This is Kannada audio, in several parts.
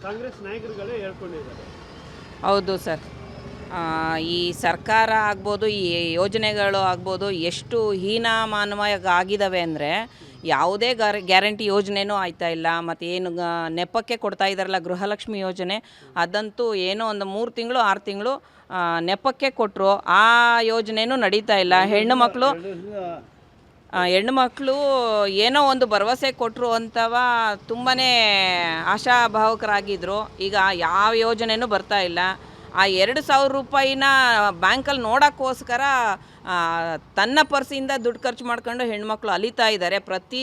ಕಾಂಗ್ರೆಸ್ ನಾಯಕರುಗಳೇ ಹೇಳ್ಕೊಂಡಿದ್ದಾರೆ. ಹೌದು ಸರ್. ಈ ಸರ್ಕಾರ ಆಗ್ಬೋದು, ಈ ಯೋಜನೆಗಳು ಆಗ್ಬೋದು, ಎಷ್ಟು ಹೀನಾಮಾನವಾಗಿ ಆಗಿದ್ದಾವೆ ಅಂದರೆ ಯಾವುದೇ ಗ್ಯಾರಂಟಿ ಯೋಜನೆನೂ ಆಯ್ತಾ ಇಲ್ಲ. ಮತ್ತು ಏನು ನೆಪಕ್ಕೆ ಕೊಡ್ತಾ ಇದ್ದಾರಲ್ಲ ಗೃಹಲಕ್ಷ್ಮಿ ಯೋಜನೆ, ಅದಂತೂ ಏನೋ ಒಂದು 3 ತಿಂಗಳು 6 ತಿಂಗಳು ನೆಪಕ್ಕೆ ಕೊಟ್ಟರು. ಆ ಯೋಜನೆಯೂ ನಡೀತಾ ಇಲ್ಲ. ಹೆಣ್ಣು ಮಕ್ಕಳು ಏನೋ ಒಂದು ಭರವಸೆ ಕೊಟ್ಟರು ಅಂತವ ತುಂಬಾ ಆಶಾಭಾವಕರಾಗಿದ್ದರು. ಈಗ ಯಾವ ಯೋಜನೆಯೂ ಬರ್ತಾ ಇಲ್ಲ. ಆ 2,000 ರೂಪಾಯಿನ ಬ್ಯಾಂಕಲ್ಲಿ ನೋಡೋಕ್ಕೋಸ್ಕರ ತನ್ನ ಪರ್ಸಿಂದ ದುಡ್ಡು ಖರ್ಚು ಮಾಡ್ಕೊಂಡು ಹೆಣ್ಮಕ್ಳು ಅಲಿತಾ ಇದ್ದಾರೆ. ಪ್ರತಿ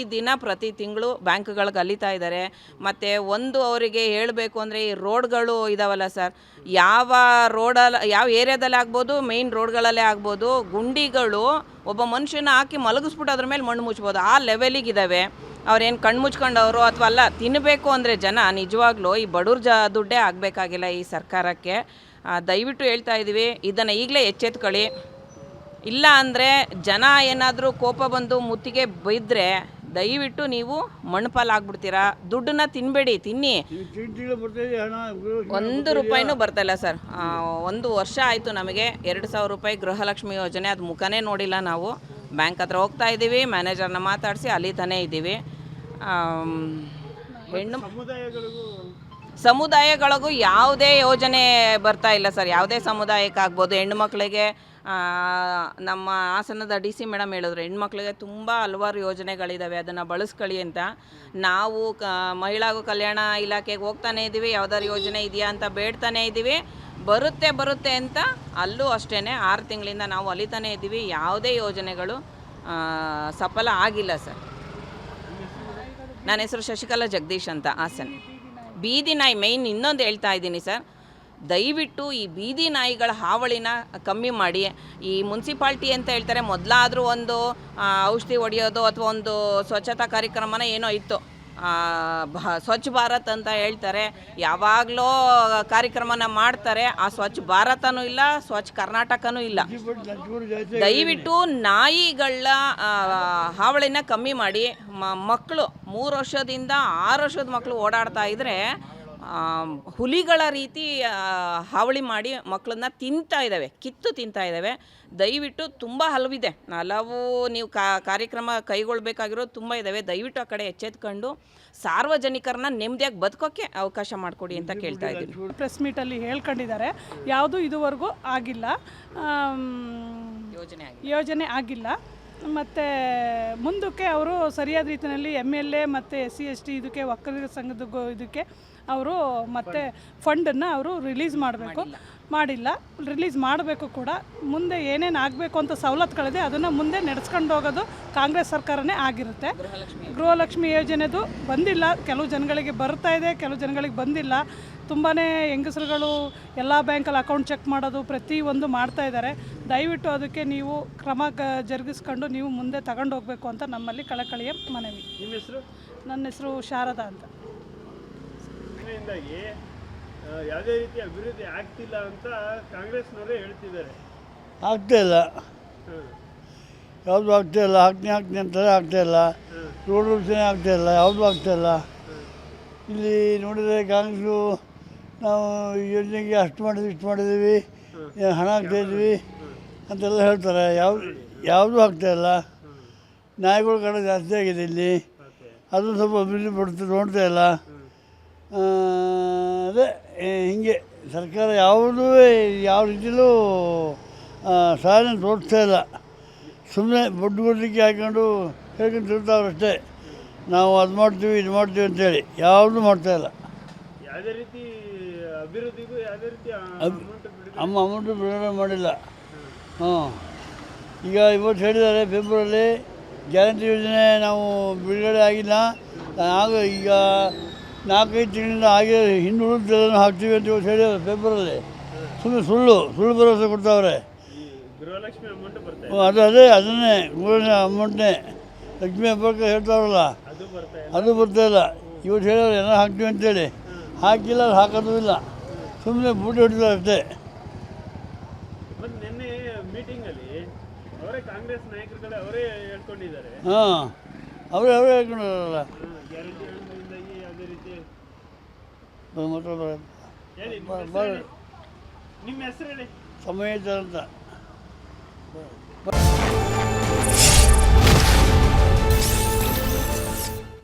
ತಿಂಗಳು ಬ್ಯಾಂಕ್ಗಳಿಗೆ ಅಲಿತಾ ಇದ್ದಾರೆ. ಮತ್ತು ಒಂದು ಅವರಿಗೆ ಹೇಳಬೇಕು ಅಂದರೆ ಈ ರೋಡ್ಗಳು ಇದಾವಲ್ಲ ಸರ್, ಯಾವ ಏರಿಯಾದಲ್ಲಿ ಆಗ್ಬೋದು, ಮೇಯ್ನ್ ರೋಡ್ಗಳಲ್ಲೇ ಆಗ್ಬೋದು, ಗುಂಡಿಗಳು ಒಬ್ಬ ಮನುಷ್ಯನ ಹಾಕಿ ಮಲಗಿಸ್ಬಿಟ್ಟು ಅದ್ರ ಮೇಲೆ ಮಣ್ಣು ಮುಚ್ಬೋದು, ಆ ಲೆವೆಲಿಗಿದ್ದಾವೆ. ಅವ್ರೇನು ಕಣ್ಣು ಮುಚ್ಕೊಂಡವರು ಅಥವಾ ಅಲ್ಲ, ತಿನ್ನಬೇಕು ಅಂದರೆ ಜನ ನಿಜವಾಗ್ಲೂ ಈ ಬಡವ್ರ ದುಡ್ಡೇ ಆಗಬೇಕಾಗಿಲ್ಲ ಈ ಸರ್ಕಾರಕ್ಕೆ. ದಯವಿಟ್ಟು ಹೇಳ್ತಾ ಇದ್ದೀವಿ, ಇದನ್ನು ಈಗಲೇ ಎಚ್ಚೆತ್ಕೊಳ್ಳಿ. ಇಲ್ಲ ಅಂದರೆ ಜನ ಏನಾದರೂ ಕೋಪ ಬಂದು ಮುತ್ತಿಗೆ ಬೈದರೆ ದಯವಿಟ್ಟು ನೀವು ಮಣ್ಣುಪಾಲಾಗ್ಬಿಡ್ತೀರಾ. ದುಡ್ಡನ್ನ ತಿನ್ನಿ. 1 ರೂಪಾಯಿನೂ ಬರ್ತಾಯಿಲ್ಲ ಸರ್. 1 ವರ್ಷ ಆಯಿತು ನಮಗೆ 2,000 ರೂಪಾಯಿ ಗೃಹಲಕ್ಷ್ಮಿ ಯೋಜನೆ. ಅದು ಮುಖನೇ ನೋಡಿಲ್ಲ ನಾವು. ಬ್ಯಾಂಕ್ ಹತ್ರ ಹೋಗ್ತಾ ಇದ್ದೀವಿ, ಮ್ಯಾನೇಜರ್ನ ಮಾತಾಡಿಸಿ ಅಲಿತಾನೇ ಇದ್ದೀವಿ. ಹೆಣ್ಣು ಸಮುದಾಯಗಳಿಗೂ ಯಾವುದೇ ಯೋಜನೆ ಬರ್ತಾ ಇಲ್ಲ ಸರ್. ಯಾವುದೇ ಸಮುದಾಯಕ್ಕಾಗ್ಬೋದು, ಹೆಣ್ಣು ಮಕ್ಕಳಿಗೆ ನಮ್ಮ ಹಾಸನದ DC ಮೇಡಮ್ ಹೇಳಿದ್ರು, ಹೆಣ್ಮಕ್ಳಿಗೆ ತುಂಬ ಹಲವಾರು ಯೋಜನೆಗಳಿದ್ದಾವೆ, ಅದನ್ನು ಬಳಸ್ಕೊಳ್ಳಿ ಅಂತ. ನಾವು ಮಹಿಳಾ ಕಲ್ಯಾಣ ಇಲಾಖೆಗೆ ಹೋಗ್ತಾನೆ ಇದ್ದೀವಿ, ಯಾವ್ದಾದ್ರು ಯೋಜನೆ ಇದೆಯಾ ಅಂತ ಬೇಡ್ತಾನೆ ಇದ್ದೀವಿ. ಬರುತ್ತೆ ಅಂತ ಅಲ್ಲೂ ಅಷ್ಟೇ 6 ತಿಂಗಳಿಂದ ನಾವು ಅಲಿತಾನೆ ಇದ್ದೀವಿ. ಯಾವುದೇ ಯೋಜನೆಗಳು ಸಫಲ ಆಗಿಲ್ಲ ಸರ್. ನನ್ನ ಹೆಸರು ಶಶಿಕಲಾ ಜಗದೀಶ್ ಅಂತ, ಹಾಸನ್. ಬೀದಿ ನಾಯಿ ಮೇಯ್ನ್ ಇನ್ನೊಂದು ಹೇಳ್ತಾ ಇದ್ದೀನಿ ಸರ್, ದಯವಿಟ್ಟು ಈ ಬೀದಿ ನಾಯಿಗಳ ಹಾವಳಿನ ಕಮ್ಮಿ ಮಾಡಿ. ಈ ಮುನ್ಸಿಪಾಲ್ಟಿ ಅಂತ ಹೇಳ್ತಾರೆ, ಮೊದಲಾದರೂ ಒಂದು ಔಷಧಿ ಹೊಡೆಯೋದು ಅಥವಾ ಒಂದು ಸ್ವಚ್ಛತಾ ಕಾರ್ಯಕ್ರಮನ ಏನೋ ಇತ್ತು, ಸ್ವಚ್ಛ ಭಾರತ್ ಅಂತ ಹೇಳ್ತಾರೆ. ಯಾವಾಗಲೂ ಕಾರ್ಯಕ್ರಮನ ಮಾಡ್ತಾರೆ. ಆ ಸ್ವಚ್ಛ ಭಾರತನೂ ಇಲ್ಲ, ಸ್ವಚ್ಛ ಕರ್ನಾಟಕನೂ ಇಲ್ಲ. ದಯವಿಟ್ಟು ನಾಯಿಗಳ ಹಾವಳಿನ ಕಮ್ಮಿ ಮಾಡಿ. ಮಕ್ಕಳು 3 ವರ್ಷದಿಂದ 6 ವರ್ಷದ ಮಕ್ಕಳು ಓಡಾಡ್ತಾ ಇದ್ದರೆ ಹುಲಿಗಳ ರೀತಿ ಹಾವಳಿ ಮಾಡಿ ಮಕ್ಕಳನ್ನ ಕಿತ್ತು ತಿಂತಾ ಇದ್ದಾವೆ. ದಯವಿಟ್ಟು ತುಂಬ ಹಲವು ನೀವು ಕಾರ್ಯಕ್ರಮ ಕೈಗೊಳ್ಳಬೇಕಾಗಿರೋದು ತುಂಬ ಇದ್ದಾವೆ. ದಯವಿಟ್ಟು ಆ ಕಡೆ ಎಚ್ಚೆತ್ಕೊಂಡು ಸಾರ್ವಜನಿಕರನ್ನ ನೆಮ್ಮದಿಯಾಗಿ ಬದುಕೋಕ್ಕೆ ಅವಕಾಶ ಮಾಡಿಕೊಡಿ ಅಂತ ಕೇಳ್ತಾ ಇದ್ದೀನಿ. ಪ್ರೆಸ್ ಮೀಟಲ್ಲಿ ಹೇಳ್ಕೊಂಡಿದ್ದಾರೆ, ಯಾವುದೂ ಇದುವರೆಗೂ ಆಗಿಲ್ಲ, ಯೋಜನೆ ಆಗಿಲ್ಲ. ಮತ್ತು ಮುಂದಕ್ಕೆ ಅವರು ಸರಿಯಾದ ರೀತಿಯಲ್ಲಿ MLA ಮತ್ತು SC/ST ಇದಕ್ಕೆ ಒಕ್ಕಲಿಗರ ಸಂಘದ ಇದಕ್ಕೆ ಅವರು ಮತ್ತೆ ಫಂಡನ್ನು ಅವರು ರಿಲೀಸ್ ಮಾಡಿಲ್ಲ, ರಿಲೀಸ್ ಮಾಡಬೇಕು ಕೂಡ. ಮುಂದೆ ಏನೇನು ಆಗಬೇಕು ಅಂತ ಸವಲತ್ತುಗಳಿದೆ ಅದನ್ನು ಮುಂದೆ ನಡೆಸ್ಕೊಂಡು ಹೋಗೋದು ಕಾಂಗ್ರೆಸ್ ಸರ್ಕಾರನೇ ಆಗಿರುತ್ತೆ. ಗೃಹಲಕ್ಷ್ಮಿ ಯೋಜನೆದು ಬಂದಿಲ್ಲ, ಕೆಲವು ಜನಗಳಿಗೆ ಬರ್ತಾ ಇದೆ, ಕೆಲವು ಜನಗಳಿಗೆ ಬಂದಿಲ್ಲ. ತುಂಬಾ ಹೆಂಗಸರುಗಳು ಎಲ್ಲ ಬ್ಯಾಂಕಲ್ಲಿ ಅಕೌಂಟ್ ಚೆಕ್ ಮಾಡೋದು ಪ್ರತಿಯೊಂದು ಮಾಡ್ತಾ ಇದ್ದಾರೆ. ದಯವಿಟ್ಟು ಅದಕ್ಕೆ ನೀವು ಕ್ರಮ ಜರುಗಿಸ್ಕೊಂಡು ನೀವು ಮುಂದೆ ತಗೊಂಡು ಹೋಗಬೇಕು ಅಂತ ನಮ್ಮಲ್ಲಿ ಕಳಕಳಿಯ ಮನವಿ. ನನ್ನ ಹೆಸರು ಶಾರದಾ ಅಂತ. ಯಾವುದೇ ರೀತಿ ಅಭಿವೃದ್ಧಿ ಆಗ್ತಿಲ್ಲ ಅಂತ ಕಾಂಗ್ರೆಸ್ನವರೇ ಹೇಳ್ತಿದ್ದಾರೆ. ಆಗ್ತಾ ಇಲ್ಲ, ಯಾವುದು ಆಗ್ತಾ ಇಲ್ಲ. ಹಾಕ್ತೀನಿ ಅಂತಾರೆ, ಆಗ್ತಾ ಇಲ್ಲ. ರೋಡ್ ರಸ್ತೆ ಆಗ್ತಾ ಇಲ್ಲ, ಯಾವುದೂ ಆಗ್ತಾ ಇಲ್ಲ. ಇಲ್ಲಿ ನೋಡಿದರೆ ಕಾಂಗ್ರೆಸ್ಸು ನಾವು ಯೋಜನೆಗೆ ಅಷ್ಟು ಮಾಡಿದ್ವಿ, ಇಷ್ಟು ಮಾಡಿದ್ದೀವಿ, ಹಣ ಹಾಕ್ತಾಯಿದ್ವಿ ಅಂತೆಲ್ಲ ಹೇಳ್ತಾರೆ. ಯಾವುದೂ ಆಗ್ತಾ ಇಲ್ಲ. ನಾಯಿಗಳ ಕಡೆ ಜಾಸ್ತಿ ಆಗಿದೆ ಇಲ್ಲಿ, ಅದು ಸ್ವಲ್ಪ ಅಭಿವೃದ್ಧಿ ನೋಡ್ತಾ ಇಲ್ಲ. ಅದೇ ಹೀಗೆ ಸರ್ಕಾರ ಯಾವ ರೀತಿಯಲ್ಲೂ ಸಹಾಯ ತೋರಿಸ್ತಾ ಇಲ್ಲ. ಸುಮ್ಮನೆ ಬಡ್ಡಿಗೆ ಹಾಕ್ಕೊಂಡು ಹೇಳ್ಕೊಂಡು ತಿರ್ತಾವ್ರಷ್ಟೇ. ನಾವು ಅದು ಮಾಡ್ತೀವಿ ಇದು ಮಾಡ್ತೀವಿ ಅಂತೇಳಿ ಯಾವುದೂ ಮಾಡ್ತಾಯಿಲ್ಲ. ಯಾವುದೇ ರೀತಿ ಅಭಿವೃದ್ಧಿಗೂ ಯಾವುದೇ ರೀತಿ ಅಮೌಂಟು ಬಿಡುಗಡೆ ಮಾಡಿಲ್ಲ. ಈಗ ಇವತ್ತು ಹೇಳಿದ್ದಾರೆ ಫೆಬ್ರವರಿಯಲ್ಲಿ ಗ್ಯಾರಂಟಿ ಯೋಜನೆ ನಾವು ಬಿಡುಗಡೆ ಆಗಿಲ್ಲ, ಈಗ 4-5 ತಿಂಗಳಿಂದ ಹಾಗೆ ಹಿಂದುಳಿದೆಲ್ಲ ಹಾಕ್ತೀವಿ ಅಂತ ಇವತ್ತು ಹೇಳಿದ್ದಾರೆ ಫೆಬ್ರವರಿಯಲ್ಲಿ. ಸುಳ್ಳು ಭರವಸೆ ಕೊಡ್ತಾವ್ರೆ. ಅದನ್ನೇ ಅಮೌಂಟ್ನೇ ಲಕ್ಷ್ಮೀ ಹಬ್ಬಕ್ಕೆ ಹೇಳ್ತಾವ್ರಲ್ಲ, ಅದು ಬರ್ತಾಯಿಲ್ಲ. ಇವತ್ತು ಹೇಳಿದ್ರೆ ಎಲ್ಲ ಹಾಕ್ತೀವಿ ಅಂತೇಳಿ ಹಾಕಿಲ್ಲ, ಅದು ಹಾಕೋದು ಇಲ್ಲ, ಸುಮ್ಮನೆ ಬೂಟಿ ಹೊಡಿತಾರೆ ಅಷ್ಟೇ. ನಿನ್ನೆ ಮೀಟಿಂಗಲ್ಲಿ ಅವರೇ ಕಾಂಗ್ರೆಸ್ ನಾಯಕರುಗಳೇ ಅವರೇ ಹೇಳ್ಕೊಂಡಿದ್ದಾರೆ. ಅವರೇ ಹೇಳ್ಕೊಂಡಿದ್ದಾರಲ್ಲ. ಮಾತ್ರ ಬರುತ್ತೆ. ಹೇಳಿ ನಿಮ್ಮ ಹೆಸರು ಹೇಳಿ. ನಿಮ್ಮ ಹೆಸರು ಹೇಳಿ. ಸಮಯ ಅಂತ